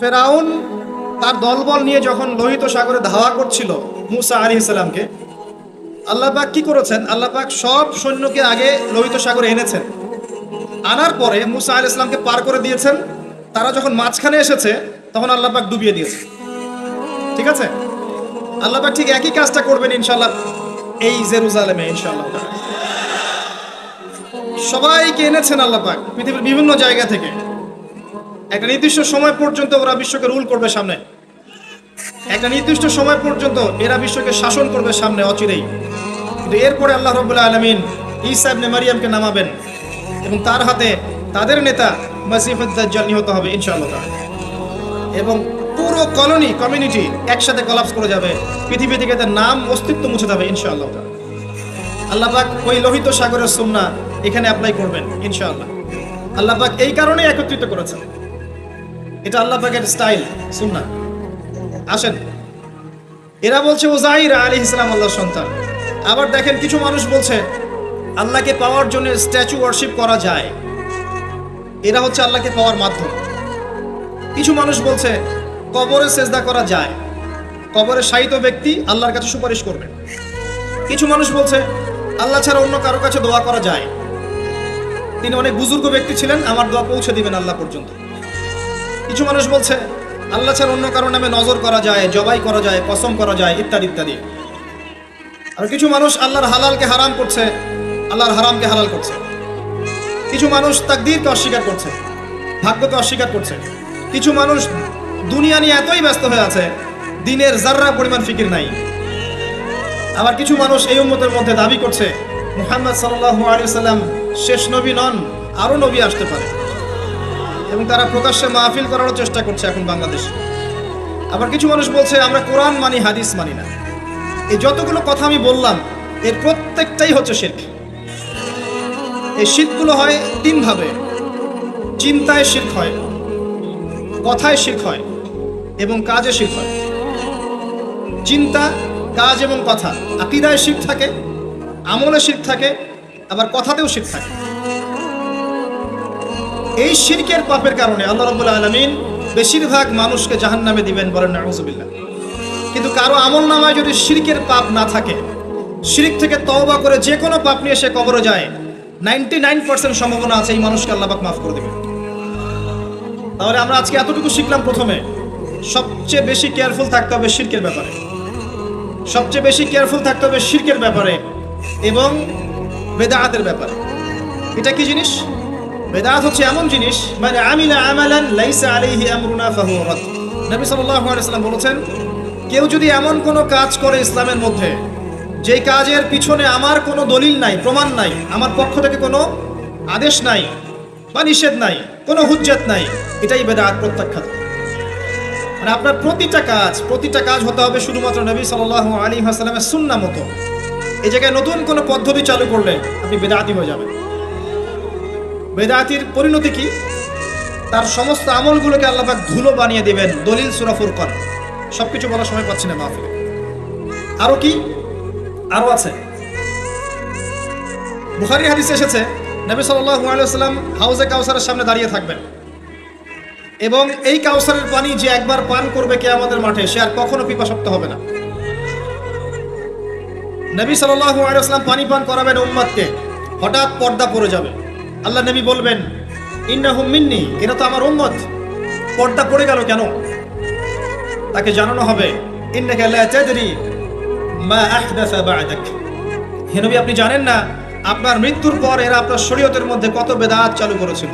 ফেরাউন তার দলবল নিয়ে যখন লোহিত সাগরে ধাওয়া করছিল মুসা আলাইহিস সালামকে, আল্লাহ পাক কি করেছেন? আল্লাহ পাক সব সৈন্যকে আগে লোহিত সাগরে এনেছেন, আনার পরে মুসা আলাইহিস সালামকে পার করে দিয়েছেন। তারা যখন মাঝখানে এসেছে তখন আল্লাহ পাক ডুবিয়ে দিয়েছে। ঠিক আছে, আল্লাহ পাক ঠিক একই কাজটা করবেন ইনশাআল্লাহ এই জেরুজালেমে ইনশাআল্লাহ। সবাইকে এনেছেন আল্লাহ পাক পৃথিবীর বিভিন্ন জায়গা থেকে। একটা নির্দিষ্ট সময় পর্যন্ত ওরা বিশ্বকে রুল করবে সামনে, একটা নির্দিষ্ট সময় পর্যন্ত এরা বিশ্বকে শাসন করবে সামনে অচিরেই। কিন্তু এরপরে আল্লাহ রাব্বুল আলামিন ঈসা ইবনে মারিয়ামকে নামাবেন এবং তার হাতে তাদের নেতা মাসিহুদ দাজ্জাল নিহত হবে ইনশাআল্লাহ। এবং পুরো কমিউনিটি একসাথে কলাপস করে যাবে, পৃথিবী থেকে তার নাম অস্তিত্ব মুছে যাবে ইনশাআল্লাহ। আল্লাহ পাক ওই লোহিত সাগরের সুন্নাহ এখানে অ্যাপ্লাই করবেন ইনশাআল্লাহ। আল্লাহ পাক এই কারণেই একত্রিত করেছেন, এটা আল্লাহ পাকের স্টাইল সুন্নাহ। আসেন, এরা বলছে উযাইর আলাইহিস সালাম আল্লাহর সন্তান। আবার দেখেন কিছু মানুষ বলছে আল্লাহকে পাওয়ার জন্য স্ট্যাচু ওয়ার্শিপ করা যায়, এরা হচ্ছে আল্লাহকে পাওয়ার মাধ্যম। কিছু মানুষ বলছে কবরে সেজদা করা যায়, কবরে শায়িত ব্যক্তি আল্লাহর কাছে সুপারিশ করবে। কিছু মানুষ বলছে আল্লাহ ছাড়া অন্য কারো কাছে দোয়া করা যায়, তিনি অনেক বুজুর্গ ব্যক্তি ছিলেন, আমার দোয়া পৌঁছে দিবেন আল্লাহ পর্যন্ত। কিছু মানুষ বলছে আল্লাহ ছাড়া অন্য কারো নামে নজর করা যায়, জবাই করা যায়, কসম করা যায়, ইত্যাদি ইত্যাদি। আর কিছু মানুষ আল্লাহর হালালকে হারাম করছে, আল্লাহর হারামকে হালাল করছে। কিছু মানুষ তাকদীরকে অস্বীকার করছে, ভাগ্যকে অস্বীকার করছে। কিছু মানুষ দুনিয়া নিয়ে এতই ব্যস্ত হয়ে আছে, দিনের জাররা পরিমাণ ফিকির নাই। আবার কিছু মানুষ এই উম্মতের মধ্যে দাবি করছে মুহাম্মদ সাল্লাল্লাহু আলাইহি সাল্লাম শেষ নবী নন, আরো নবী আসতে পারে, এবং তারা প্রকাশ্যে মাহফিল করার চেষ্টা করছে এখন বাংলাদেশে। আবার কিছু মানুষ বলছে আমরা কোরআন মানি, হাদিস মানি না। এই যতগুলো কথা আমি বললাম এর প্রত্যেকটাই হচ্ছে শিরক। এই শিরকগুলো হয় তিন ভাবে: চিন্তায় শিরক হয়, কথায় শিরক হয় এবং কাজে শিরক হয়। চিন্তা, কাজ এবং কথা, আকীদায় শিরক থাকে, আমলে শিরক থাকে, আবার কথাতেও শিরক থাকে। এই শিরকের পাপের কারণে আল্লাহ রাব্বুল আলামিন বেশিরভাগ মানুষকে জাহান্নামে দিবেন, বলেন নাউযুবিল্লাহ। কিন্তু কারো আমল নামায় যদি শিরকের পাপ না থাকে, শিরক থেকে তওবা করে যে কোনো পাপ নিয়ে সে কবরে যায়, 99% সম্ভাবনা আছে এই মানুষকে আল্লাহ পাক মাফ করে দেবেন। তাহলে আমরা আজকে এতটুকু শিখলাম, প্রথমে সবচেয়ে বেশি কেয়ারফুল থাকতে হবে শিরকের ব্যাপারে, সবচেয়ে বেশি কেয়ারফুল থাকতে হবে শিরকের ব্যাপারে এবং বেদাআতের ব্যাপারে। এটা কি জিনিস? বেদাত হচ্ছে এমন জিনিস, মানে আমিলা আমালান লাইসা আলাইহি আমরুনা ফাহুয়া রাদ। নবী সাল্লাল্লাহু আলাইহি ওয়াসাল্লাম বলেছেন, কেউ যদি এমন কোনো কাজ করে ইসলামের মধ্যে যেই কাজের পিছনে আমার কোনো দলিল নাই, প্রমাণ নাই, আমার পক্ষ থেকে কোনো আদেশ নাই বা নিষেধ নাই, কোনো হুজ্জত নাই, এটাই বেদাত, প্রত্যাখ্যাত। মানে আপনার প্রতিটা কাজ হতে হবে শুধুমাত্র নবী সাল্লাল্লাহু আলাইহি ওয়াসাল্লামের সুন্নাহ মতো। এই জায়গায় নতুন কোনো পদ্ধতি চালু করলে আপনি বেদাতি হয়ে যাবেন। বেদাতির পরিণতি কি? তার সমস্ত আমলগুলোকে আল্লাহ পাক ধুলো বানিয়ে দিবেন। দলিল সূরা ফুরকান। সবকিছু বলার সময় পাচ্ছি না মাহফিলে। আরো কি? আরো আছে। বুখারী হাদিসে এসেছে নবী সাল্লাল্লাহু আলাইহি ওয়াসাল্লাম হাউজে কাউসারের সামনে দাঁড়িয়ে থাকবেন এবং এই কাউসারের পানি যে একবার পান করবে কিয়ামতের মাঠে, সে আর কখনো পিপাসার্ত হবে না। নবী সাল্লাল্লাহু আলাইহি ওয়াসাল্লাম পানি পান করাবেন উম্মতকে, হঠাৎ পর্দা পড়ে যাবে। আল্লাহ নবী বলবেন ইন্নাহুম মিন্নি, এরা তো আমার উম্মত। পর্দা পড়ে গেল কেন? তাকে জানানো হবে ইন্নাকা লা তাদরি মা আহদাসা বা'দাক, হে নবী আপনি জানেন না আপনার মৃত্যুর পর এরা আপনার শরীয়তের মধ্যে কত বেদাত চালু করেছিল।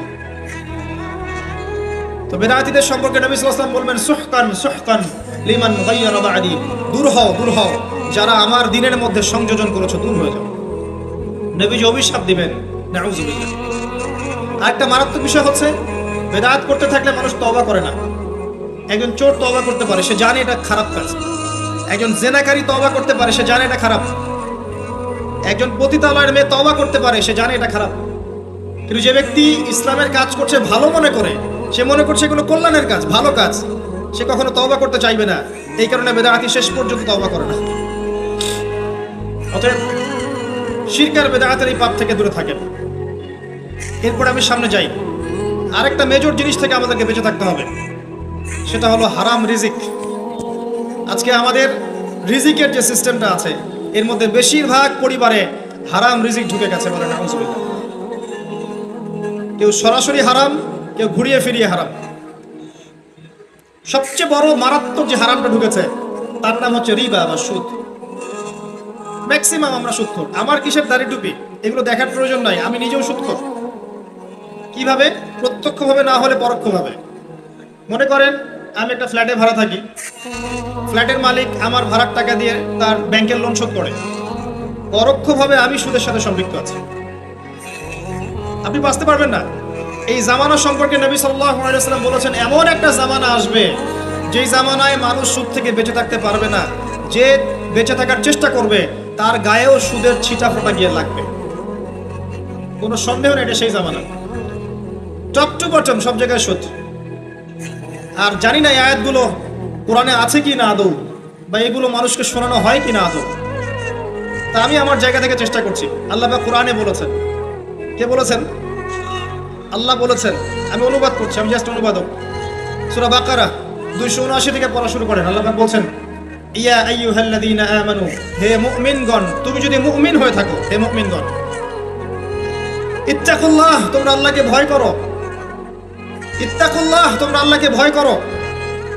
তো বেদাতীদের সম্পর্কে নবী সাল্লাল্লাহু আলাইহি ওয়াসাল্লাম বলবেন সুহকান সুহকান লিমান গায়্যারা বা'দি, দূর হও যারা আমার দ্বীনের মধ্যে সংযোজন করেছে, দূর হয়ে যাও। নবীজি অভিশাপ দিবেন, নাউযুবিল্লাহ। আরেকটা মারাত্মক বিষয় হচ্ছে বেদাত করতে থাকলে মানুষ তওবা করে না। একজন চোর তওবা করতে পারে, সে জানে এটা খারাপ কাজ। একজন জেনাকারী তওবা করতে পারে, সে জানে এটা খারাপ। একজন পতিতালয়ের মেয়ে তওবা করতে পারে, সে জানে এটা খারাপ। কিন্তু যে ব্যক্তি ইসলামের কাজ করছে ভালো মনে করে, সে মনে করছে এগুলো কল্যাণের কাজ, ভালো কাজ, সে কখনো তওবা করতে চাইবে না। এই কারণে বেদাতি শেষ পর্যন্ত তওবা করে না। অতএব শিরক আর বেদাতের এই পাপ থেকে দূরে থাকেন। এরপর আমি সামনে যাই। আরেকটা মেজর জিনিস থেকে আমাদেরকে বেঁচে থাকতে হবে, সেটা হলো হারাম রিজিক। আজকে আমাদের রিজিকের যে সিস্টেমটা আছে এর মধ্যে বেশিরভাগ পরিবারে হারাম রিজিক ঢুকে গেছে বলে নাউজুবিল্লাহ। কেউ সরাসরি হারাম, কেউ ঘুরিয়ে ফিরিয়ে হারাম। সবচেয়ে বড় মারাত্মক যে হারামটা ঢুকেছে তার নাম হচ্ছে রিবা বা সুদ। ম্যাক্সিমাম আমরা সুদখোর। আমার কিসের দাড়ি টুপি এগুলো দেখার প্রয়োজন নাই, আমি নিজেও সুদখোর। কিভাবে? প্রত্যক্ষভাবে না হলে পরোক্ষভাবে। মনে করেন আমি একটা ফ্ল্যাটে ভাড়া থাকি, ফ্ল্যাটের মালিক আমার ভাড়ার টাকা দিয়ে তার ব্যাংকের লোন শোধ করে, পরোক্ষভাবে আমি সুদের সাথে সম্পৃক্ত আছি। আপনি বাঁচতে পারবেন না। এই জামানা সম্পর্কে নবী সাল্লাল্লাহু আলাইহি ওয়াসাল্লাম বলেছেন, এমন একটা জামানা আসবে যেই জামানায় মানুষ সুদ থেকে বেঁচে থাকতে পারবে না। যে বেঁচে থাকার চেষ্টা করবে তার গায়েও সুদের ছিটা ফোঁটা গিয়ে লাগবে, কোনো সন্দেহ নেই। এটা সেই জামানা, টপ টু বটম সব জায়গায় সুদ। আর জানি না এই আয়াতগুলো কোরআনে আছে কি না আদৌ, বা এগুলো মানুষকে শোনানো হয় কি না আদৌ। তা আমি আমার জায়গা থেকে চেষ্টা করছি। আল্লাহ পাক কোরআনে বলেছেন, কে বলেছেন? আল্লাহ বলেছেন। আমি অনুবাদ করছি, আমি জাস্ট অনুবাদক। সূরা বাকারা 279 থেকে পড়া শুরু করেন। আল্লাহ পাক বলছেন, ইয়া আইয়ুহাল্লাযীনা আমানু, হে মুমিনগণ, তুমি যদি মুমিন হয়ে থাকো, হে মুমিনগণ, ইত্তাকুল্লাহ, তোমরা আল্লাহকে ভয় করো। ইত্তাকুল্লাহ, তোমরা আল্লাহকে ভয় করো।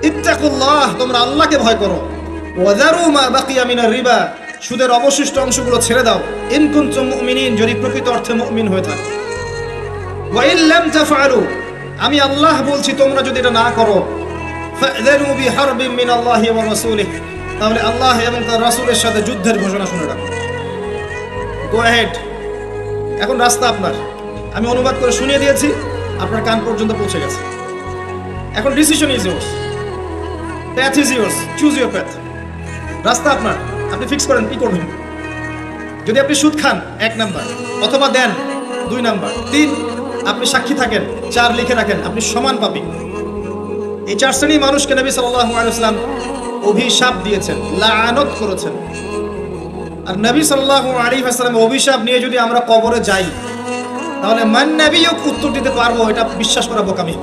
ইত্তাকুল্লাহ, তোমরা আল্লাহকে ভয় করো। ওয়াযারু মা বাকিয়া মিনার রিবা, সুদের অবশিষ্ট অংশগুলো ছেড়ে দাও। ইন কুনতুম মুমিনিন, যদি প্রকৃত অর্থে মুমিন হয়ে থাকো। ওয়া ইন লাম তাফআলু, আমি আল্লাহ বলছি তোমরা যদি এটা না করো, ফাযরু বিহারবিন মিনাল্লাহি ওয়া রাসূলিহি, তাহলে আল্লাহ এবং তার রাসূলের সাথে যুদ্ধের ঘোষণা শুনে রাখো। Go ahead. এখন রাস্তা আপনার। আমি অনুবাদ করে শুনিয়ে দিয়েছি, আপনার কান পর্যন্ত পৌঁছে গেছে। এখন decision is yours, path is yours, choose your path. রাস্তা আপনার, আপনি ফিক্স করেন কি করবেন। যদি আপনি সুদ খান 1 নাম্বার, অথবা দেন 2 নাম্বার, 3 আপনি সাক্ষী থাকেন, 4 লিখে রাখেন, আপনি সমান পাপী। এই 4 শ্রেণী মানুষকে নবী সাল্লাল্লাহু আলাইহি ওয়াসাল্লাম অভিশাপ দিয়েছেন, লাআনত করেছেন। আর নবী সাল্লাল্লাহু আলাইহি ওয়াসাল্লাম অভিশাপ নিয়ে যদি আমরা কবরে যাই, তাহলে মান নবিয়্যুক উত্তর দিতে পারবো, এটা বিশ্বাস করা বোকামি।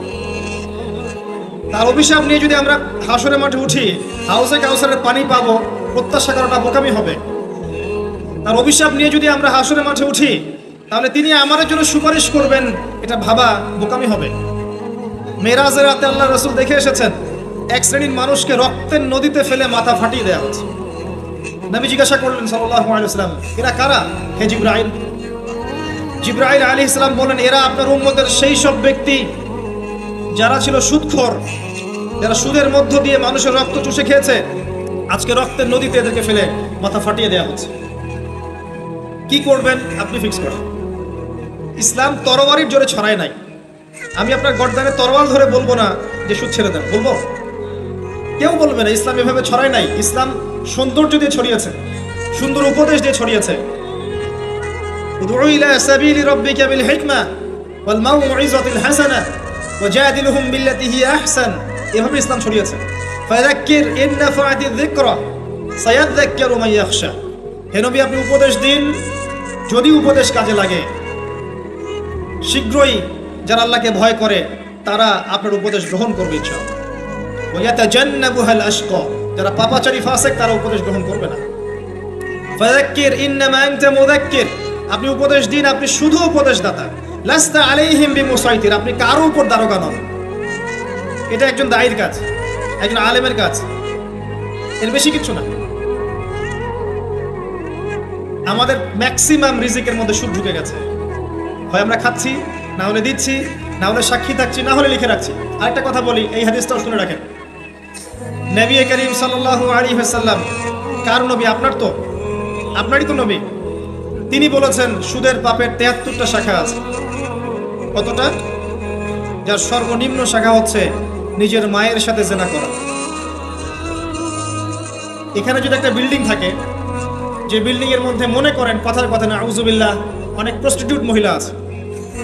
তার অভিশাপ নিয়ে যদি আমরা হাসরের মাঠে উঠি, হাউজে কাউসারের পানি পাবো, প্রত্যাশা করাটা বোকামি হবে। তার অভিশাপ নিয়ে যদি আমরা হাসরের মাঠে উঠি, তাহলে তিনি আমাদের জন্য সুপারিশ করবেন, এটা ভাবা বোকামি হবে। মেরাজের রাতে আল্লাহ রাসূল দেখে এসেছেন, এক শ্রেণীর মানুষকে রক্তের নদীতে ফেলে মাথা ফাটিয়ে দেওয়া হচ্ছে। নবী জিজ্ঞাসা করলেন সাল্লাল্লাহু আলাইহি ওয়াসাল্লাম, এরা কারা? হে জিবরাইল। জিবরাইল আলাইহিস সালাম বলেন, এরা আপনার উম্মতের সেই সব ব্যক্তি যারা ছিল সুদখোর, যারা সুদের মধ্য দিয়ে মানুষের রক্ত চুষে খেয়েছে। আজকে রক্তের নদীতে এদেরকে ফেলে মাথা ফাটিয়ে দেওয়া হচ্ছে। কি করবেন আপনি ফিক্স করেন। ইসলাম তরবারির জোরে ছড়ায় নাই। আমি আপনার গর্দানে তরোয়াল ধরে বলবো না যে সুদ ছেড়ে দেন, বলবো? কেউ বলবে না। ইসলাম এভাবে ছড়ায় নাই। ইসলাম সৌন্দর্য দিয়ে ছড়িয়েছে, সুন্দর উপদেশ দিয়ে ছড়িয়েছে। উদউ ইলা সাবিলি রাব্বিকা বিল হিকমা ওয়াল মাউইযাতিল হাসানাহ ওয়াজাদিলহুম বিল্লাতী হিয়া আহসান, এভাবে ইসলাম ছড়িয়েছে। ফাযাক্কির ইন নাফাআতিয যিকরা সায়াযাক্কারু মান ইয়াখশা, হে নবী আপনি উপদেশ দিন, যদি উপদেশ কাজে লাগে। শীঘ্রই যারা আল্লাহকে ভয় করে তারা আপনার উপদেশ গ্রহণ করবে ইনশাআল্লাহ। ওয়া ইয়াতাজান্নাবুহাল আশকা, যারা পাপাচারী ফাসিক তারা উপদেশ গ্রহণ করবে না। ফাযাক্কির ইন্নামা আনতা মুযাক্কির, আপনি উপদেশ দিন, আপনি শুধু উপদেশদাতা। লাস্তা আলাইহিম বিমুসাইতির, আপনি কারো উপর দারোগা নন। এটা একজন দায়ীর কাজ, একজন আলেমের কাজ, এর বেশি কিছু না। আমাদের ম্যাক্সিমাম রিজিকের মধ্যে সুদ ঢুকে গেছে। হয় আমরা খাচ্ছি, না হলে দিচ্ছি, না হলে সাক্ষী থাকছি, না হলে লিখে রাখছি। আরেকটা কথা বলি, এই হাদিসটাও শুনে রাখেন। নবী করিম সাল্লাল্লাহু আলাইহি ওয়াসাল্লাম, কার নবী? আপনার তো, আপনারই তো নবী। তিনি বলেছেন সুদের পাপের 73টা শাখা আছে। কতটা? যার সর্বনিম্ন শাখা হচ্ছে নিজের মায়ের সাথে জেনা করা। এখানে যদি একটা বিল্ডিং থাকে, যে বিল্ডিং এর মধ্যে মনে করেন কথার কথা না আউযুবিল্লাহ অনেক প্রস্টিটিউট মহিলা আছে,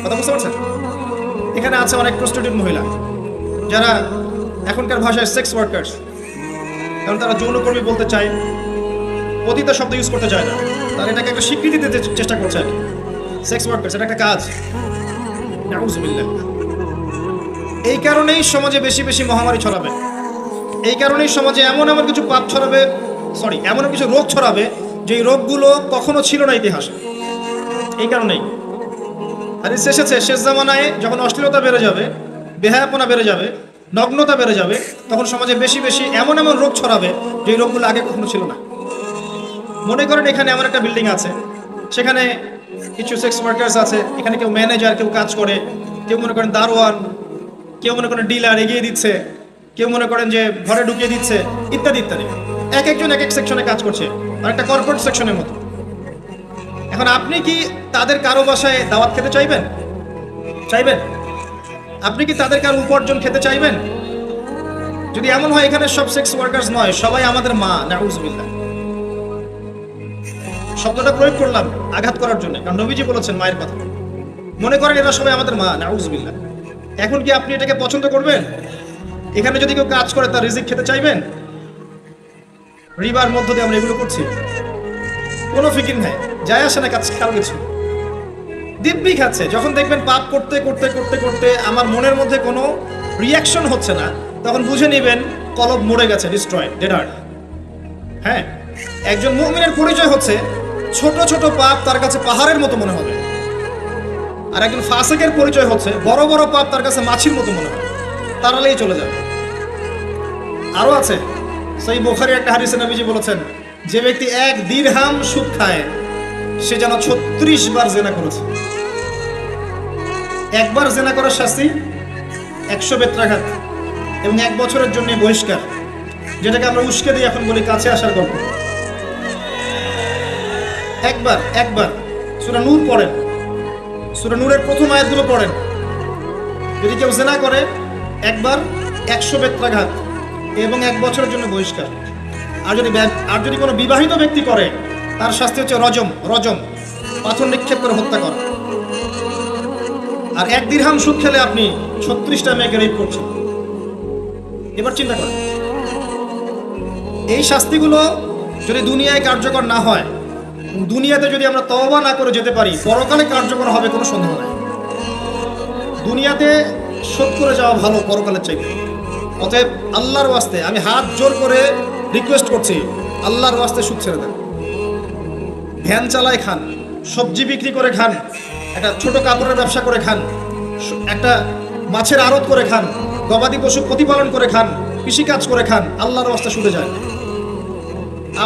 কথা বুঝতে পারছেন? এখানে আছে অনেক প্রস্টিটিউট মহিলা, যারা এখনকার ভাষায় সেক্স ওয়ার্কার্স, কারণ তারা যৌনকর্মী বলতে চায়, পতিতা শব্দ ইউজ করতে চায় না। তারা এটাকে একটা স্বীকৃতি দিতে চেষ্টা করছে আর কি। সেক্স ওয়ার্কার্স, এটা একটা কাজ। নাউযুবিল্লাহ। এই কারণেই সমাজে বেশি বেশি মহামারী ছড়াবে, এই কারণেই সমাজে এমন এমন কিছু পাপ ছড়াবে, এমন কিছু রোগ ছড়াবে যে রোগগুলো কখনো ছিল না ইতিহাসে। এই কারণেই হাদিস এসেছে, শেষ জামানায় যখন অশ্লীলতা বেড়ে যাবে, বেহায়াপনা বেড়ে যাবে, নগ্নতা বেড়ে যাবে, তখন সমাজে বেশি বেশি এমন এমন রোগ ছড়াবে যে রোগগুলো আগে কখনো ছিল না। মনে করেন এখানে এমন একটা বিল্ডিং আছে, সেখানে কিছু সেক্স ওয়ার্কার্স আছে, এখানে কেউ ম্যানেজার, কেউ কাজ করে, কেউ মনে করেন দারোয়ান, কেউ মনে করেন ডিলার এগিয়ে দিচ্ছে, কেউ মনে করেন যে ঘরে ঢুকিয়ে দিচ্ছে, ইত্যাদি ইত্যাদি। এক একজন এক এক সেকশনে কাজ করছে, আর একটা কর্পোরেট সেকশনের মতো। এখন আপনি কি তাদের কারো বাসায় দাওয়াত খেতে চাইবেন? চাইবেন? আপনি কি তাদের কারো উপার্জন খেতে চাইবেন? যদি এমন হয় এখানে সব সেক্স ওয়ার্কার্স নয়, সবাই আমাদের মা, নাউজুবিল্লাহ। শব্দটা প্রয়োগ করলাম আঘাত করার জন্য, কারণ নবীজি বলেছেন মায়ের কথা। মনে করেন এরা সবাই আমাদের মা, নাউজুবিল্লাহ। এখন কি আপনি এটাকে পছন্দ করবেন? এখানে যদি কেউ কাজ করে তার রিজিক খেতে চাইবেন? রিবার মধ্য দিয়ে আমরা এগুলো করছি, কোনো ফিকির নাই, যায় আসে না কাছে কারো কিছু, দিব্যি খাচ্ছে। যখন দেখবেন পাপ করতে করতে করতে করতে আমার মনের মধ্যে কোনো রিয়াকশন হচ্ছে না, তখন বুঝে নেবেন কলব মরে গেছে, ডিস্ট্রয়, ডেডার্ড। হ্যাঁ, একজন মুমিনের পরিচয় হচ্ছে ছোট ছোট পাপ তার কাছে পাহাড়ের মতো মনে হবে, আর একজন ফাসিকের পরিচয় হচ্ছে বড় বড় পাপ তার কাছে মাছির মতো মনে হবে, তাড়ালেই চলে যাবে। আরো আছে, সেই বুখারী একটা হাদিসে নবীজি বলেছেন, যে ব্যক্তি 1 দিরহাম সুদ খায় সে যেন 36 বার জিনা করেছে। একবার জিনা করার শাস্তি 100 বেত্রাঘাত এবং 1 বছরের জন্য বহিষ্কার, যেটাকে আমরা উস্কে দিয়ে এখন বলি কাছে আসার গল্প। একবার সূরা নূর পড়েন, সূরা নূরের প্রথম আয়াতগুলো পড়েন। যদি কেউ জিনা করে একবার 100 বেত্রাঘাত এবং 1 বছরের জন্য বহিষ্কার। আর যদি কোনো বিবাহিত ব্যক্তি করে তার শাস্তি হচ্ছে রজম, পাথর নিক্ষেপ করে হত্যা করা। আর 1 দিরহাম সুদ খেলে আপনি 36টা মেয়েকে রেপ করছেন। এবার চিন্তা করেন, এই শাস্তিগুলো যদি দুনিয়ায় কার্যকর না হয়, দুনিয়াতে যদি আমরা তওবা না করে যেতে পারি, পরকালে কার্যকর হবে কোনো সন্দেহ নাই। দুনিয়াতে শোধ করে যাওয়া ভালো পরকালের চাইতে। অতএব আল্লাহর ওয়াস্তে আমি হাত জোর করে রিকোয়েস্ট করছি, আল্লাহর ওয়াস্তে সুদ ছেড়ে দেন। ভ্যান চালায় খান, সবজি বিক্রি করে খান, একটা ছোট কাপড়ের ব্যবসা করে খান, একটা মাছের আড়ত করে খান, গবাদি পশু প্রতিপালন করে খান, কৃষিকাজ করে খান, আল্লাহর ওয়াস্তে সুদে যায়,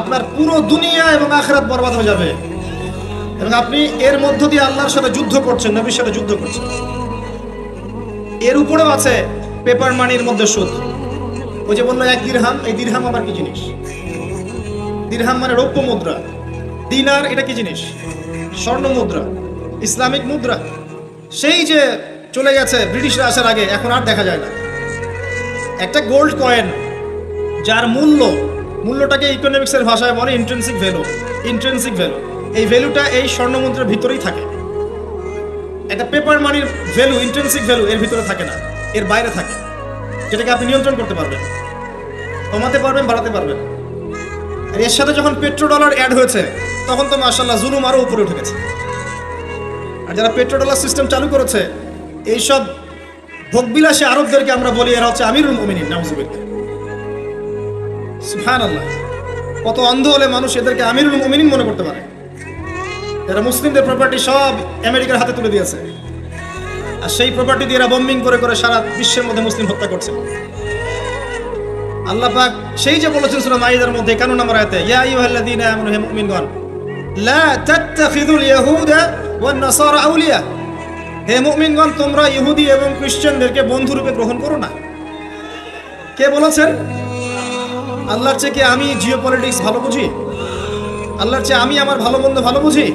আপনার পুরো দুনিয়া এবং আখিরাত বরবাদ হয়ে যাবে। এবং আপনি এর মধ্য দিয়ে আল্লাহর সাথে যুদ্ধ করছেন, নবীর সাথে যুদ্ধ করছেন। এর উপরেও আছে পেপার মানির মধ্যে সুদ। ওই যে বললো 1 দিরহাম, এই দিরহাম আবার কি জিনিস? দিরহাম মানে রৌপ্য মুদ্রা। দিনার এটা কি জিনিস? স্বর্ণ মুদ্রা, ইসলামিক মুদ্রা। সেই যে চলে গেছে ব্রিটিশরা আসার আগে, এখন আর দেখা যায় না। একটা গোল্ড কয়েন যার মূল্যটাকে ইকোনমিক্সের ভাষায় বলে ইন্ট্রিনসিক ভ্যালু। এই ভ্যালুটা এই স্বর্ণ মুদ্রার ভিতরেই থাকে। একটা পেপার মানির ভ্যালু, ইন্ট্রিনসিক ভ্যালু এর ভিতরে থাকে না, এর বাইরে থাকে, যেটাকে আপনি নিয়ন্ত্রণ করতে পারবেন, কমাতে পারবেন, বাড়াতে পারবেন। আর এর সাথে যখন পেট্রোডলার অ্যাড হয়েছে, তখন তো মাশাআল্লাহ জুলুম আরো উপরে উঠে গেছে। আর যারা পেট্রোডলার সিস্টেম চালু করেছে, এইসব ভোগবিলাসী আরবদেরকে আমরা বলি এরা হচ্ছে আমিরুল মুমিনিন, নাউজুবিল্লাহ, সুবহানাল্লাহ। কত অন্ধ হলে মানুষ এদেরকে আমিরুল মুমিনিন মনে করতে পারে। এরা মুসলিমদের প্রপার্টি সব আমেরিকার হাতে তুলে দিয়েছে, আর সেই প্রপার্টি দিয়ে এরা বম্বিং করে করে সারা বিশ্বের মধ্যে মুসলিম হত্যা করছে। আল্লাহ পাক সেই যে বলেছেন সূরা মাইদার মধ্যে 51 নম্বর আয়াতে, ইয়া আইয়ুহাল্লাযীনা আমানু হে মুমিনগণ, লা তাত্তাখিযুল ইয়াহুদা ওয়ান নাসারা আউলিয়া। হে মুমিনগণ, তোমরা ইহুদি এবং খ্রিস্টানদেরকে বন্ধু রূপে গ্রহণ করো না। কে বলেছেন? আল্লাহর চেয়ে কি আমি জিওপলিটিক্স ভালো বুঝি? আল্লাহর চেয়ে আমি আমার ভালো মন্দ ভালো বুঝি?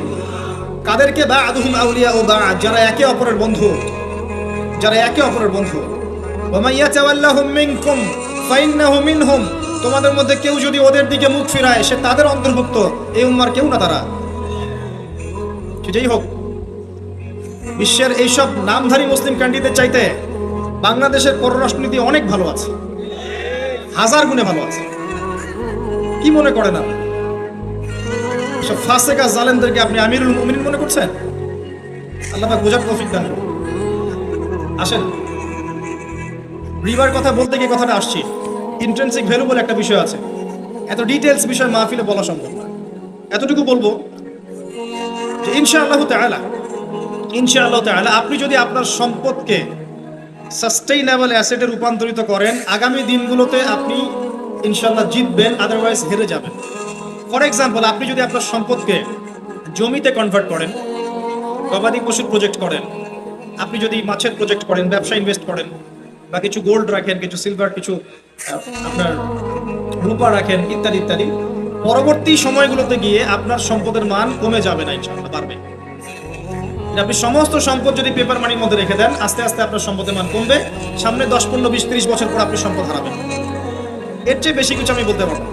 কাদেরকে? বা'দুহুম আউলিয়া ও বা'দ, যারা একে অপরের বন্ধু, ওয়া মান ইয়াতাওয়াল্লাহুম মিনকুম ফাইন্নাহু মিনহুম। তোমাদের মধ্যে কেউ যদি ওদের দিকে মুখ ফিরায়, সে তাদের অন্তর্ভুক্ত, এই উম্মার কেউ না তারা। সেটাই হোক, বিশ্বের এইসব নামধারী মুসলিম কান্ট্রিদের চাইতে বাংলাদেশের পররাষ্ট্রনীতি অনেক ভালো আছে, 1000 গুণে ভালো আছে। কি মনে করেন আপনি? সব ফাসেকা জালেমদেরকে আপনি আমিরুল মুমিনিন মনে করছেন? আল্লাহ পাক বোঝার তৌফিক দান করুন। আসেন রিবার কথা বলতে গিয়ে কথাটা আসছি, ইন্ট্রিনসিক ভ্যালু বলে একটা বিষয় আছে। এত ডিটেলস বিষয় মাহফিলে বলা সম্ভব না। এতটুকু বলবো যে ইনশাআল্লাহ তাআলা আপনি যদি আপনার সম্পদকে সাস্টেইনেবল অ্যাসেটে রূপান্তরিত করেন, আগামী দিনগুলোতে আপনি ইনশাআল্লাহ জিতবেন, আদারওয়াইজ হেরে যাবেন। ফর এক্সাম্পল, আপনি যদি আপনার সম্পদকে জমিতে কনভার্ট করেন, গবাদি পশুর প্রজেক্ট করেন, আপনি যদি মাছের প্রজেক্ট করেন, ব্যবসা ইনভেস্ট করেন, বা কিছু গোল্ড রাখেন, কিছু সিলভার, কিছু আপনার রূপা রাখেন, ইত্যাদি ইত্যাদি, পরবর্তী সময়গুলোতে গিয়ে আপনার সম্পদের মান কমে যাবে না, ইনশাআল্লাহ বাড়বে। আপনি সমস্ত সম্পদ যদি পেপার মানির মধ্যে রেখে দেন, আস্তে আস্তে আপনার সম্পদের মান কমবে। সামনে 10, 15, 20, 30 বছর পর আপনি সম্পদ হারাবেন। এর চেয়ে বেশি কিছু আমি বলতে পারবো না,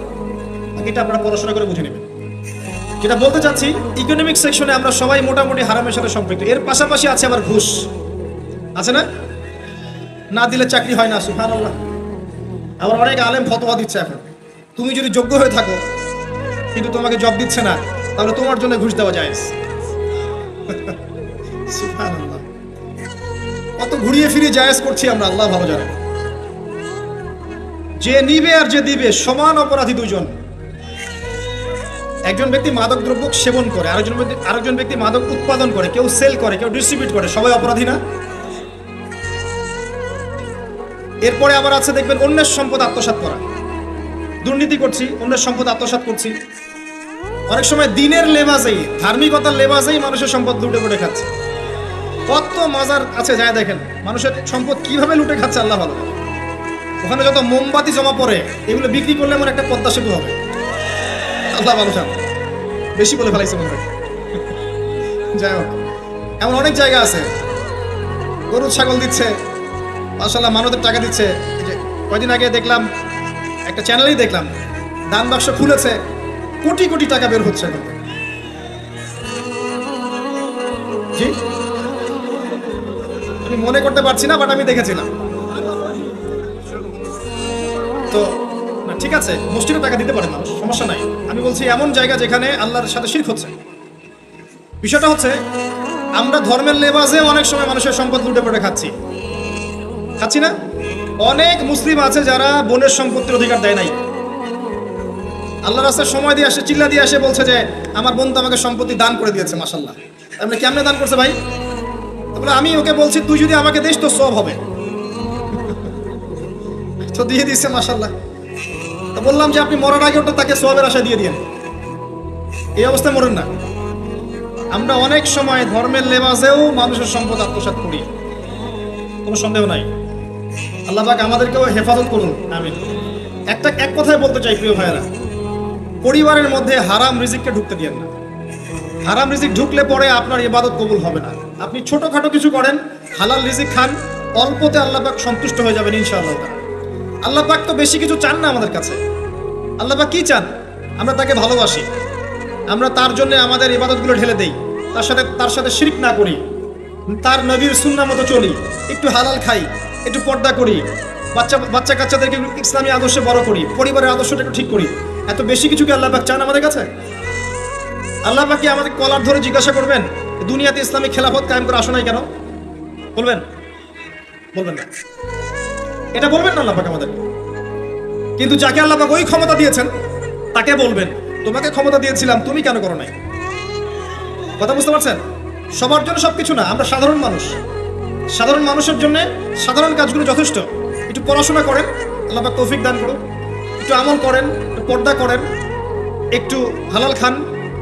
এটা আপনারা পড়াশোনা করে বুঝে নেবেন। যেটা বলতে চাচ্ছি, ইকোনমিক সেকশনে আমরা সবাই মোটামুটি হারামের সাথে সম্পৃক্ত। এর পাশাপাশি আছে আবার ঘুষ, আছে না? না দিলে চাকরি হয় না, সুবহানাল্লাহ। আবার অনেক আলেম ফতোয়া দিচ্ছে এখন, তুমি যদি যোগ্য হয়ে থাকো কিন্তু তোমাকে জব দিচ্ছে না, তাহলে তোমার জন্য ঘুষ দেওয়া যায়। সুবহানাল্লাহ, কত ঘুরিয়ে ফিরিয়ে জায়েজ করছি আমরা, আল্লাহ ভালো জানেন। যে নিবে আর যে দিবে সমান অপরাধী দুজন। একজন ব্যক্তি মাদক দ্রব্য সেবন করে, আরেকজন ব্যক্তি মাদক উৎপাদন করে, কেউ সেল করে, কেউ ডিস্ট্রিবিউট করে, সবাই অপরাধী না? এরপরে আবার আছে দেখবেন অন্যের সম্পদ আত্মসাৎ করা, দুর্নীতি করছি, অন্যের সম্পদ আত্মসাৎ করছি। অনেক সময় দিনের লেবাজেই, ধার্মিকতার লেবাজেই মানুষের সম্পদ লুটে পুটে খাচ্ছে। কত মাজার আছে যায় দেখেন, মানুষের সম্পদ কিভাবে লুটে খাচ্ছে আল্লাহ ভালো। ওখানে যত মোমবাতি জমা পড়ে, এগুলো বিক্রি করলে এমন একটা পদ্মা সেতু হবে, আল্লাহ ভালো জানে। বেশি বলে ফেলাইছে মনে হয়। যাই হোক, এমন অনেক জায়গা আছে, গরু ছাগল দিচ্ছে, মাশাআল্লাহ মানবদের টাকা দিচ্ছে। এই যে কয়দিন আগে দেখলাম, একটা চ্যানেলেই দেখলাম, দান বাক্স খুলেছে, কোটি কোটি টাকা বের হচ্ছে। জি, আমি মনে করতে পারছি না, বাট আমি দেখেছিলাম। তো না, ঠিক আছে, মসজিদে টাকা দিতে পারে মানুষ, সমস্যা নাই। আমি বলছি এমন জায়গা যেখানে আল্লাহর সাথে শিরক হচ্ছে। বিষয়টা হচ্ছে, আমরা ধর্মের লেবাজে অনেক সময় মানুষের সম্পদ লুটে পড়ে খাচ্ছি না? অনেক মুসলিম আছে যারা বোনের সম্পত্তির অধিকার দেয় নাই। আল্লাহ রাস্তায় সময় দিয়ে আসে, চিল্লা দিয়ে আসে, বলছে যে আমার বোন তো আমাকে সম্পত্তি দান করে দিয়েছে, মাশাআল্লাহ। আপনি কেমনে দান করছে ভাই? তাহলে আমি ওকে বলছি, তুই যদি আমাকে দিস তো সব হবে, তো দিয়ে দিচ্ছে, মাশাআল্লাহ। তো বললাম যে আপনি মরার আগে ওটা তাকে সওয়াবের আশা দিয়ে দিয়েন, এই অবস্থায় মরেন না। আমরা অনেক সময় ধর্মের লেবাসেও মানুষের সম্পদ আত্মসাৎ করি, কোনো সন্দেহ নাই। আল্লাহ পাক আমাদেরকেও হেফাজত করুন, আমিন। এক কথায় বলতে চাই প্রিয় ভাইয়েরা, পরিবারের মধ্যে হারাম রিজিককে ঢুকতে দিয়েন না। হারাম রিজিক ঢুকলে পরে আপনার ইবাদত কবুল হবে না। আপনি ছোটখাটো কিছু করেন, হালাল রিজিক খান, অল্পতে আল্লাহ পাক সন্তুষ্ট হয়ে যাবেন ইনশাআল্লাহ। আল্লাহ পাক তো বেশি কিছু চান না আমাদের কাছে। আল্লাহ পাক কি চান? আমরা তাকে ভালোবাসি, আমরা তার জন্য আমাদের ইবাদতগুলো ঢেলে দেই, তার সাথে শিরক না করি, তার নবীর সুন্নাহ মতো চলি, একটু হালাল খাই, একটু পর্দা করি, বাচ্চা কাচ্চাদেরকে ইসলামী আদর্শে বড় করি, পরিবারের আদর্শটা একটু ঠিক করি। এত বেশি কিছু কি আল্লাহ পাক চান আমাদের কাছে? আল্লাহ পাক কি আমাদের কলার ধরে জিজ্ঞাসা করবেন, দুনিয়াতে ইসলামী খেলাফত কায়েম করে আসো নাই কেন? বলবেন না, এটা বলবেন না আল্লাহ পাক আমাদের। কিন্তু যাকে আল্লাহ পাক ওই ক্ষমতা দিয়েছেন তাকে বলবেন, তোমাকে ক্ষমতা দিয়েছিলাম, তুমি কেন করো নাই? কথা বুঝতে পারছেন? সবার জন্য সবকিছু না, আমরা সাধারণ মানুষ, সাধারণ মানুষের জন্য সাধারণ কাজগুলো যথেষ্ট। একটু পড়াশোনা করেন, আল্লাহ পাক তৌফিক দান করুন, একটু আমল করেন, একটু পর্দা করেন, একটু হালাল খান,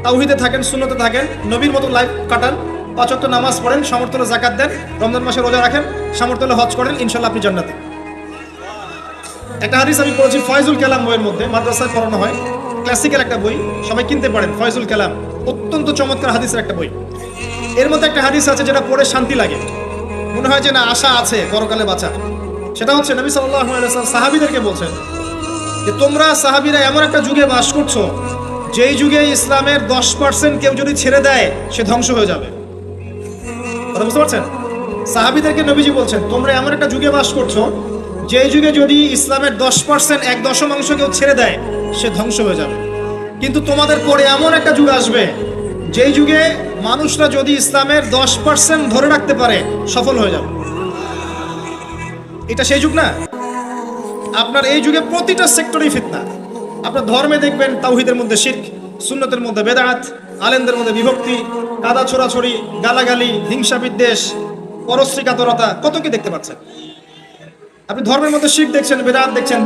তাওহীদে থাকেন, সুন্নতে থাকেন, নবীর মতো লাইফ কাটান, 5 ওয়াক্ত নামাজ পড়েন, সামর্থ্য হলে যাকাত দেন, রমজান মাসে রোজা রাখেন, সামর্থ্য হলে হজ করেন, ইনশাআল্লাহ আপনি জান্নাতে। একটা হাদিস আমি পড়েছি ফয়জুল কালাম বইয়ের মধ্যে, মাদ্রাসায় পড়ানো হয়, ক্লাসিক্যাল একটা বই, সবাই কিনতে পারেন। ফয়জুল কালাম অত্যন্ত চমৎকার হাদিসের একটা বই। এর মধ্যে একটা হাদিস আছে যেটা পড়ে শান্তি লাগে, মনে হয় যে না আশা আছে পরকালে বাঁচা। সেটা হচ্ছে নবী সাল্লাল্লাহু আলাইহি ওয়াসাল্লাম সাহাবীদেরকে বলছেন যে তোমরা সাহাবীরা এমন একটা যুগে বাস করছো, যেই যুগে ইসলামের 10% কেউ যদি ছেড়ে দেয় সে ধ্বংস হয়ে যাবে। কথা বুঝতে পারছেন? সাহাবীদেরকে নবীজি বলছেন তোমরা এমন একটা যুগে বাস করছো, যেই যুগে যদি ইসলামের 10%, 1/10 কেউ ছেড়ে দেয় সে ধ্বংস হয়ে যাবে। কিন্তু তোমাদের পরে এমন একটা যুগ আসবে, যেই যুগে মানুষরা যদি ইসলামের 10% ধরে রাখতে পারে সফল হয়ে যাবে। এটা সেই যুগ না? আপনার এই যুগে প্রতিটা সেক্টরেই ফিতনা। আপনার ধর্মে দেখবেন তাওহীদের মধ্যে শিরক, সুন্নতের মধ্যে বেদাত, আলেমদের মধ্যে বিভক্তি, কাদা ছোড়াছড়ি, গালাগালি, হিংসা বিদ্বেষ, পরশ্রী কাতরতা, কত কি দেখতে পাচ্ছেন। আপনি ধর্মের মধ্যে শিরক দেখছেন, বেদাত দেখছেন,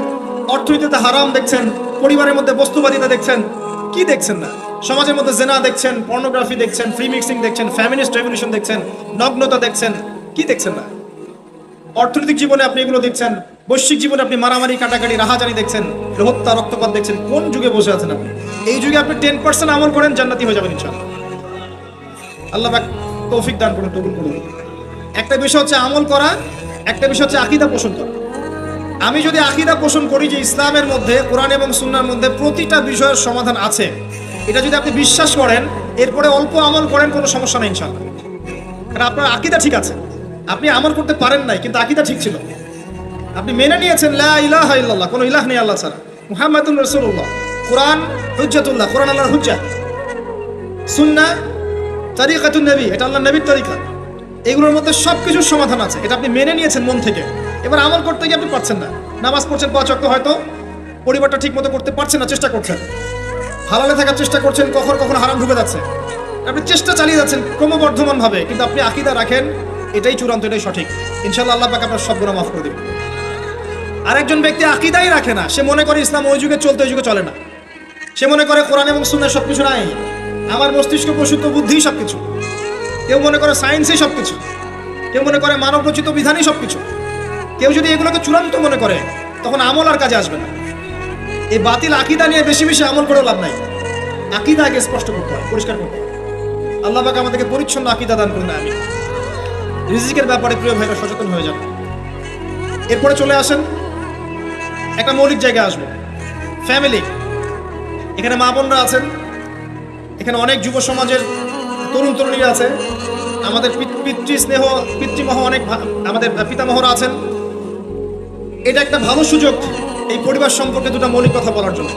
অর্থনীতিতে হারাম দেখছেন, পরিবারের মধ্যে বস্তুবাদিতা দেখছেন, কি দেখছেন না? সমাজের মধ্যে জেনা দেখছেন, পর্নোগ্রাফি দেখছেন, ফ্রি মিক্সিং দেখছেন, ফ্যামিনিস্ট রেভলিউশন দেখছেন, নগ্নতা দেখছেন, কি দেখছেন না? অর্থনৈতিক জীবনে আপনি এগুলো দেখছেন, বৈশ্বিক জীবনে আপনি মারামারি, কাটাকাটি, রাহাজানি দেখছেন, হত্যা, রক্তপাত দেখছেন। কোন যুগে বসে আছেন আপনি? এই যুগে আপনি 10% আমল করেন, জান্নাতি হয়ে যাবেন ইনশাআল্লাহ। আল্লাহ পাক তৌফিক দান করুন, কবুল করুন। একটা বিষয় হচ্ছে আমল করা, একটা বিষয় হচ্ছে আকীদা পোষণ করা। আমি যদি আকীদা পোষণ করি যে ইসলামের মধ্যে, কোরআন এবং সুন্নাহর মধ্যে প্রতিটা বিষয়ের সমাধান আছে, এটা যদি আপনি বিশ্বাস করেন, এরপরে অল্প আমল করেন, কোনো সমস্যা নেই ইনশাআল্লাহ। কারণ আপনার আকীদা ঠিক আছে। আপনি আমল করতে পারেন নাই, কিন্তু আকীদা ঠিক ছিল। আপনি মেনে নিয়েছেন লা ইলাহা ইল্লাল্লাহ, কোনো ইলাহ নেই আল্লাহ ছাড়া, মুহাম্মাদুর রাসূলুল্লাহ, কোরআন হুজ্জাতুল্লাহ, কোরআন আল্লাহর হুজ্জাহ, সুন্নাহ তরিকাতুন নবী, এটা আল্লাহর নবীর তরিকা। এগুলোর মধ্যে সবকিছুর সমাধান আছে, এটা আপনি মেনে নিয়েছেন মন থেকে। এবার আমল করতে গিয়ে আপনি পারছেন না। নামাজ পড়ছেন 5 ওয়াক্ত, হয়তো পরিবারটা ঠিক মতো করতে পারছেন না, চেষ্টা করছেন, হালালে থাকার চেষ্টা করছেন, কখনো কখনো হারাম ঢুকে যাচ্ছে, আপনি চেষ্টা চালিয়ে যাচ্ছেন ক্রমবর্ধমান ভাবে, কিন্তু আপনি আকীদা রাখেন এটাই চূড়ান্ত, এটাই সঠিক, ইনশাআল্লাহ আল্লাহ পাক আপনার সব গুনাহ মাফ করে দিবেন। আরেকজন ব্যক্তি আকীদাই রাখে না, সে মনে করে ইসলাম ওই যুগে চলতে, ওই যুগে চলে না। সে মনে করে কোরআন এবং সুন্নাহ সবকিছু নাই, আমার মস্তিষ্ক প্রসূত বুদ্ধি সবকিছু। কেউ মনে করে সায়েন্সই সবকিছু, কেউ মনে করে মানব রচিত বিধানই সবকিছু। কেউ যদি এগুলোকে চূড়ান্ত মনে করে, তখন আমল আর কাজে আসবে না। এই বাতিল আকীদা নিয়ে বেশি বেশি আমল করেও লাভ নাই। আকীদা আগে স্পষ্ট করতে হয়, পরিষ্কার করতে হয়। আল্লাহ পাক আমাদেরকে পরিচ্ছন্ন আকীদা দান করুন, আমি রিজিকের ব্যাপারে প্রিয় ভাইরা সচেতন হয়ে যান। এরপরে চলে আসেন একটা মৌলিক জায়গায় আসবো, ফ্যামিলি। এখানে মা বোনরা আছেন, এখানে অনেক যুব সমাজের তরুণ তরুণীরা আছে, আমাদের পিতৃস্নেহ পিতৃমহ অনেক আমাদের পিতামহরা আছেন। এটা একটা ভালো সুযোগ এই পরিবার সম্পর্কে দুটো মৌলিক কথা বলার জন্য।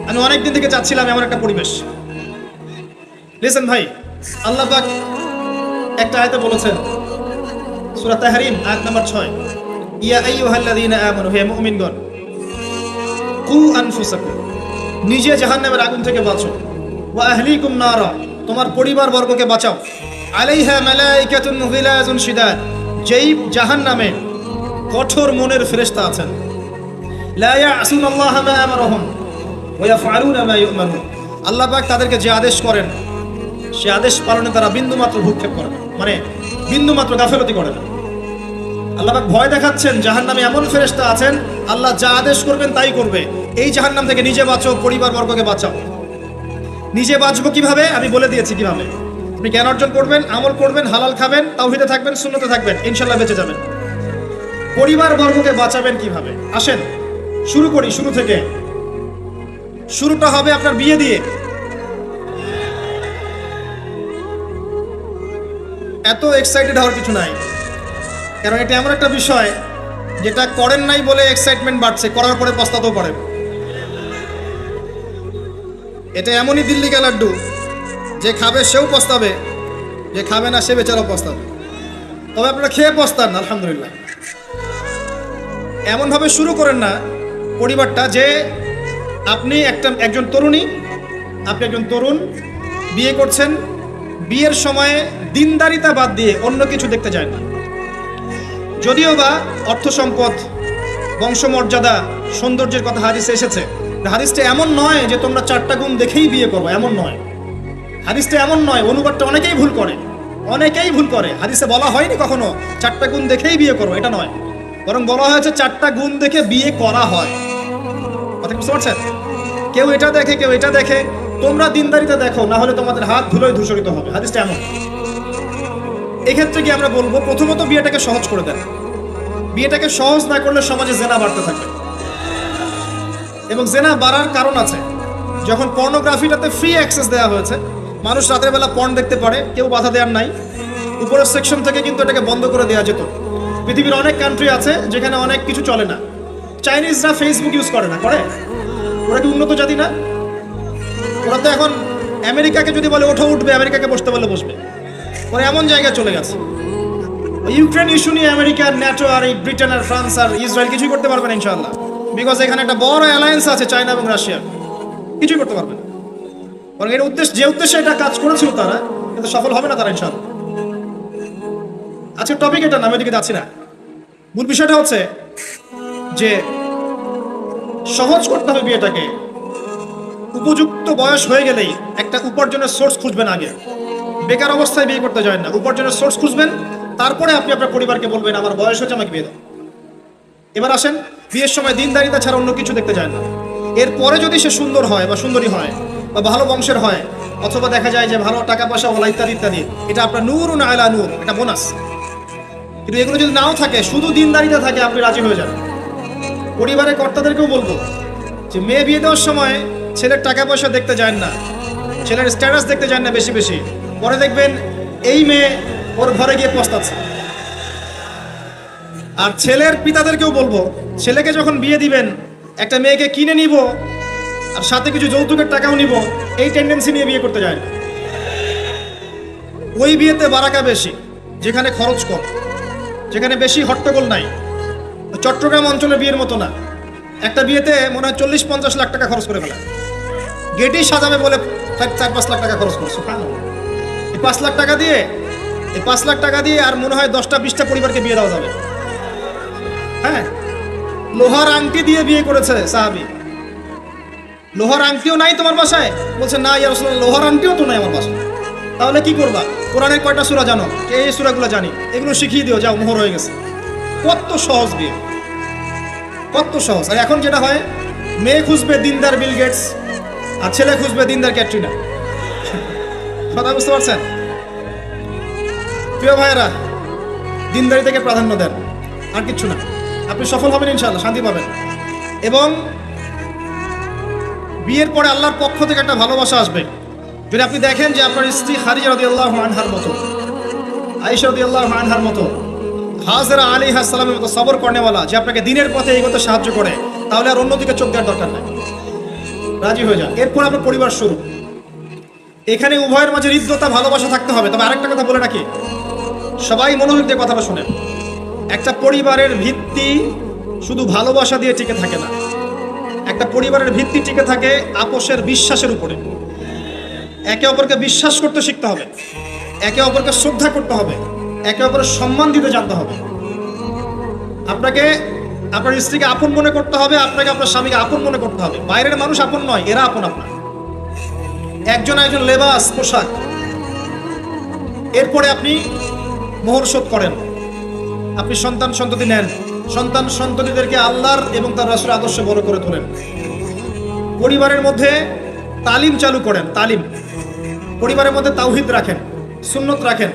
আমি অনেকদিন থেকে চাচ্ছিলাম এমন একটা পরিবেশ। লিসেন ভাই, আল্লাহ পাক একটা আয়াতে বলেছেন, সূরা তাহরিম আয়াত নাম্বার 6, ইয়া আইয়ুহাল্লাযীনা আমানু, হে মুমিনগণ, কু আনফুসাকুম, নিজে জাহান্নামের আগুন থেকে বাঁচো, ওয়া আহলিকুম নারা, তোমার পরিবার বর্গকে বাঁচাও, আলাইহা মালাইকাতুন গিলাজুন শিদাদ, যেই জাহান্নামে কঠোর মনের ফেরেশতা আছেন, লা ইয়াসুনাল্লাহা মা আমারহুম ওয়া ইয়াফআলুনা মা ইউমারুন, আল্লাহ পাক তাদেরকে যে আদেশ করেন সে আদেশ পালনে তারা বিন্দুমাত্র ভূক্ষেপ করে না, মানে বিন্দুমাত্র গাফিলতি করে না। আল্লাহ পাক ভয় দেখাচ্ছেন জাহান্নামে এমন ফেরেশতা আছেন, আল্লাহ যা আদেশ করবেন তাই করবে। এই জাহান্নাম থেকে নিজে বাঁচো, পরিবার বর্গকে বাঁচাও। নিজে বাঁচবো কিভাবে? আমি বলে দিয়েছি কিভাবে। আপনি জ্ঞান অর্জন করবেন, আমল করবেন, হালাল খাবেন, তাওহীদে থাকবেন, সুন্নতে থাকবেন, ইনশাআল্লাহ বেঁচে যাবেন। পরিবার বর্গকে বাঁচাবেন কিভাবে? আসেন শুরু করি, শুরু থেকে। শুরুটা হবে আপনার বিয়ে দিয়ে। এত এক্সাইটেড হওয়ার কিছু নাই, কারণ এটা এমন একটা বিষয় যেটা করেন নাই বলে এক্সাইটমেন্ট বাড়ছে, করার পরে পস্তাতেও পারেন। এটা এমনই দিল্লি কা লাড্ডু, যে খাবে সেও পস্তাবে, যে খাবে না সে বেচারাও পস্তাবে। তবে আপনারা খেয়ে পস্তান, আলহামদুলিল্লাহ। এমনভাবে শুরু করেন না পরিবারটা যে আপনি একজন তরুণী, আপনি একজন তরুণ, বিয়ে করছেন, বিয়ের সময়ে দিনদারিতা বাদ দিয়ে অন্য কিছু দেখতে যায় না। যদিও বা অর্থ সম্পদ, বংশমর্যাদা, সৌন্দর্যের কথা হাদিসে এসেছে, হাদিসটা এমন নয় যে তোমরা 4টা গুণ দেখেই বিয়ে করবো, এমন নয়। হাদিসটা এমন নয়, অনুবাদটা অনেকেই ভুল করে, অনেকেই ভুল করে। হাদিসে বলা হয়নি কখনো 4টা গুণ দেখেই বিয়ে করো, এটা নয়, বরং বলা হয়েছে 4টা গুণ দেখে বিয়ে করা হয়। কথা বুঝতে পারছেন? কেউ এটা দেখে, কেউ এটা দেখে, তোমরা দিনদারিতা দেখো, না হলে তোমাদের হাত ধুলোয় ধূসরিত হবে। হাদিসটা এমন। এক্ষেত্রে কি আমরা বলবো, প্রথমত বিয়েটাকে সহজ করে দেন। বিয়েটাকে সহজ না করলে সমাজে জেনা বাড়তে থাকবে, এবং জেনা বাড়ার কারণ আছে। যখন পর্নোগ্রাফিটাতে ফ্রি অ্যাক্সেস দেওয়া হয়েছে, মানুষ রাতের বেলা পর্ন দেখতে পারে, কেউ বাধা দেওয়ার নাই। উপরের সেকশন থেকে কিন্তু এটাকে বন্ধ করে দেওয়া যেত। পৃথিবীর অনেক কান্ট্রি আছে যেখানে অনেক কিছু চলে না। চাইনিজরা ফেসবুক ইউজ করে না, করে? ওরা কি উন্নত জাতি না? ওরা তো এখন আমেরিকাকে যদি বলে ওঠো উঠবে, আমেরিকাকে বসতে বলে বসবে। ওরা এমন জায়গায় চলে গেছে। ইউক্রেন ইস্যু নিয়ে আমেরিকা, ন্যাটো আর এই ব্রিটেন আর ফ্রান্স আর ইসরায়েল কিছুই করতে পারবে না ইনশাআল্লাহ। বিকজ এখানে একটা বড় অ্যালায়েন্স আছে চায়না এবং রাশিয়া, কিছুই করতে পারবে না। বরং এর উদ্দেশ্য, যে উদ্দেশ্যে এটা কাজ করেছিল তারা, কিন্তু সফল হবে না তারা ইনশাআল্লাহ। আজকের টপিক এটা না, আমি ওদিকে যাচ্ছি না। মূল বিষয়টা হচ্ছে যে সহজ করতে হবে বিয়েটাকে। উপযুক্ত বয়স হয়ে গেলেই একটা উপার্জনের সোর্স খুঁজবেন আগে। বেকার অবস্থায় বিয়ে করতে যায় না, উপার্জনের সোর্স খুঁজবেন, তারপরে আপনি আপনার পরিবারকে বলবেন আমার বয়স হচ্ছে, আমাকে বিয়ে দাও। এবার আসেন, বিয়ের সময় দিনদারিতা ছাড়া অন্য কিছু দেখতে যায় না। এরপরে যদি সে সুন্দর হয় বা সুন্দরী হয় বা ভালো বংশের হয়, অথবা দেখা যায় যে ভালো টাকা পয়সা ওলা ইত্যাদি ইত্যাদি, এটা আপনার নূরুন আলা নূর, এটা বোনাস। কিন্তু এগুলো যদি নাও থাকে, শুধু দিনদারিতা থাকে, আপনি রাজি হয়ে যান। পরিবারের কর্তাদেরকেও বলবো যে মেয়ে বিয়ে দেওয়ার সময় ছেলের টাকা পয়সা দেখতে যায় না, ছেলের স্ট্যাটাস দেখতে যায় না বেশি বেশি। পরে দেখবেন এই মেয়ে ওর ঘরে গিয়ে পস্তাচ্ছে। আর ছেলের পিতাদেরকেও বলবো, ছেলেকে যখন বিয়ে দিবেন, একটা মেয়েকে কিনে নিব আর সাথে কিছু যৌতুকের টাকাও নিব, এই টেন্ডেন্সি নিয়ে বিয়ে করতে যায় না। ওই বিয়েতে বারাকা বেশি, যেখানে খরচ কম, যেখানে বেশি হট্টগোল নাই। চট্টগ্রাম অঞ্চলের বিয়ের মতো না, একটা বিয়েতে মনে হয় 40-50 লাখ টাকা খরচ করে ফেলা। গেটেই সাজাবে বলে 4-5 লাখ টাকা খরচ করছে। এই 5 লাখ টাকা দিয়ে, এই 5 লাখ টাকা দিয়ে আর মনে হয় 10টা-20টা পরিবারকে বিয়ে দেওয়া যাবে। হ্যাঁ, লোহার আংটি দিয়ে বিয়ে করেছে সাহাবী। লোহার আংটিও নাই তোমার বাসায়? বলছে না ইয়া রাসূলুল্লাহ, লোহার আংটিও তো নাই আমার বাসায়। তাহলে কি করবা? কোরআনের কয়টা সূরা জানো? এই সূরাগুলো জানি, এগুলো শিখিয়ে দিও, যাও, মোহর হয়ে গেছে। কত সহজ বিয়ে, কত সহজ। আর এখন যেটা হয়, মেয়ে খুঁজবে দিনদার বিল গেটস, আর ছেলে খুঁজবে দিনদার ক্যাটরিনা। কথা বুঝতে পারছেন? প্রিয় ভাইয়েরা, দিনদারি থেকে প্রাধান্য দেন, আর কিচ্ছু না। আপনি সফল হবেন ইনশাআল্লাহ, শান্তি পাবেন। এবং বিয়ের পরে আল্লাহর পক্ষ থেকে একটা ভালোবাসা আসবে। যদি আপনি দেখেন যে আপনার স্ত্রী খাদিজা রাদিয়াল্লাহু আনহার মতো, আয়েশা রাদিয়াল্লাহু আনহার মতো, হাজরা আলাইহিস সালামের মতো সবর করেনেওয়ালা, যে আপনাকে দিনের পথে এগোতে সাহায্য করে, তাহলে আর অন্যদিকে চোখ দেওয়ার দরকার নাই, রাজি হয়ে যান। এরপর আপনার পরিবার শুরু। এখানে উভয়ের মাঝে হৃদ্যতা, ভালোবাসা থাকতে হবে। তবে আরেকটা কথা বলে রাখি, সবাই মনোযোগ দিয়ে কথাটা শুনেন। একটা পরিবারের ভিত্তি শুধু ভালোবাসা দিয়ে টিকে থাকে না। একটা পরিবারের ভিত্তি টিকে থাকে আপোষের বিশ্বাসের উপরে। একে অপরকে বিশ্বাস করতে শিখতে হবে, একে অপরকে শ্রদ্ধা করতে হবে, একে অপরের সম্মান দিতে জানতে হবে। আপনাকে আপনার স্ত্রীকে আপন মনে করতে হবে, আপনাকে আপনার স্বামীকে আপন মনে করতে হবে। বাইরের মানুষ আপন নয়, এরা আপন আপনার। একজন একজন লেবাস, পোশাক। এরপরে আপনি মোহর শোধ করেন, আপনি সন্তান সন্ততি নেন, সন্তান সন্ততিদেরকে আল্লাহর এবং তার রাসূলের আদর্শে বড় করে তোলেন। পরিবারের মধ্যে তালিম চালু করেন, তালিম। পরিবারের মধ্যে তাওহীদ রাখেন, সুন্নত রাখেন,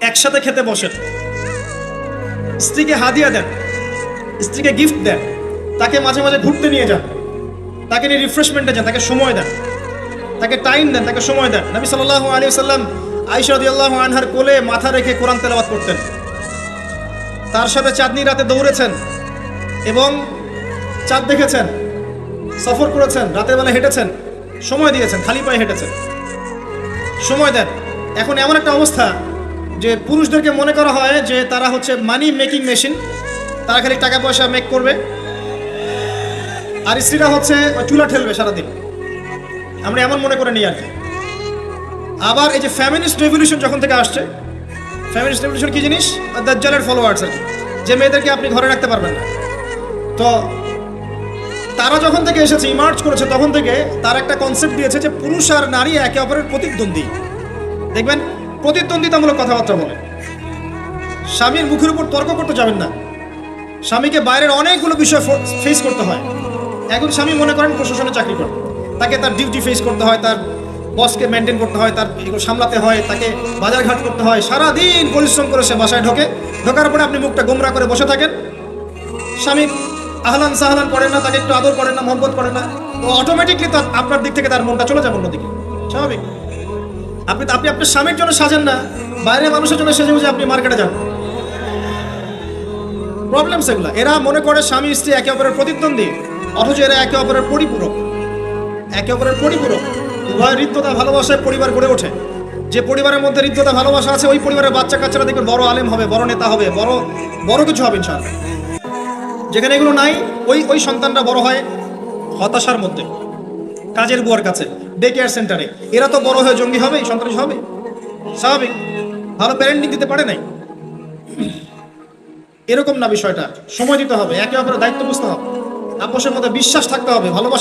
একসাথে খেতে বসেন। স্ত্রীকে হাদিয়া দেন, স্ত্রীকে গিফট দেন, তাকে মাঝে মাঝে ঘুরতে নিয়ে যান, তাকে নিয়ে রিফ্রেশমেন্টে যান, তাকে সময় দেন, তাকে টাইম দেন, তাকে সময় দেন। নবী সাল্লাল্লাহু আলাইহি ওয়াসাল্লাম আয়েশা রাদিয়াল্লাহু আনহার কোলে মাথা রেখে কোরআন তেলাওয়াত করতেন। তার সাথে চাঁদনি রাতে দৌড়েছেন এবং চাঁদ দেখেছেন, সফর করেছেন, রাতের বেলা হেঁটেছেন, সময় দিয়েছেন, খালি পায়ে হেঁটেছেন। সময় দেন। এখন এমন একটা অবস্থা যে পুরুষদেরকে মনে করা হয় যে তারা হচ্ছে মানি মেকিং মেশিন, তারা খালি টাকা পয়সা মেক করবে, আর স্ত্রীরা হচ্ছে চুলা ঠেলবে সারাদিন। আমরা এমন মনে করে নিই আর কি। আবার এই যে ফ্যামিনিস্ট রেভলিউশন যখন থেকে আসছে, ফ্যামিনিস্ট রেভলিউশন কি জিনিস? দাজ্জালের ফলোয়ার্স আর কি, যে মেয়েদেরকে আপনি ঘরে রাখতে পারবেন না। তো তারা যখন থেকে এসেছে, ইমার্জ করেছে, তখন থেকে তার একটা কনসেপ্ট দিয়েছে যে পুরুষ আর নারী একে অপরের প্রতিদ্বন্দ্বী। দেখবেন প্রতিদ্বন্দ্বিতামূলক কথাবার্তা বলে। স্বামীর মুখের উপর তর্ক করতে যাবেন না। স্বামীকে বাইরের অনেকগুলো বিষয় ফেস করতে হয়। এখন স্বামী মনে করেন প্রশাসনে চাকরি করে, তাকে তার ডিউটি ফেস করতে হয়, তার বসকে মেনটেন করতে হয়, তার এগুলো সামলাতে হয়, তাকে বাজারঘাট করতে হয়, সারাদিন পরিশ্রম করে সে বাসায় ঢোকার পরে আপনি মুখটা গোমরা করে বসে থাকেন। স্বামী আহলান সাহলান করেন না, তাকে একটু আদর করেন না, মহব্বত করেন না, তো অটোমেটিকলি তার আপনার দিক থেকে তার মনটা চলে যাবে অন্যদিকে। স্বাভাবিক। আপনি আপনার স্বামীর জন্য সাজেন না, বাইরের মানুষের জন্য সেজে বুঝে আপনি মার্কেটে যান। প্রবলেম সেগুলা। এরা মনে করে স্বামী স্ত্রী একে অপরের প্রতিদ্বন্দ্বী, অথচ এরা একে অপরের পরিপূরক, একে অপরের পরিপূরক। উভয় হৃদ্যতা ভালোবাসায় পরিবার গড়ে ওঠে। যে পরিবারের মধ্যে হৃদ্যতা ভালোবাসা আছে, ওই পরিবারের বাচ্চা কাচ্চারা দেখবেন বড় আলেম হবে, বড় নেতা হবে, বড় কিছু হবে ইনশাআল্লাহ। যেখানে এগুলো নাই, ওই সন্তানরা বড় হয় হতাশার মধ্যে, কাজের বুয়ার কাছে, ডে কেয়ার সেন্টারে। এরা তো বড় হয়ে জঙ্গি হবে, সন্ত্রাসী হবে, স্বাভাবিক। ভালো প্যারেন্টিং দিতে পারে নাই। এরকম না বিষয়টা, সময় দিতে হবে, একে অপরের দায়িত্ব বুঝতে হবে, আপোষের মধ্যে বিশ্বাস থাকতে হবে, ভালোবাসা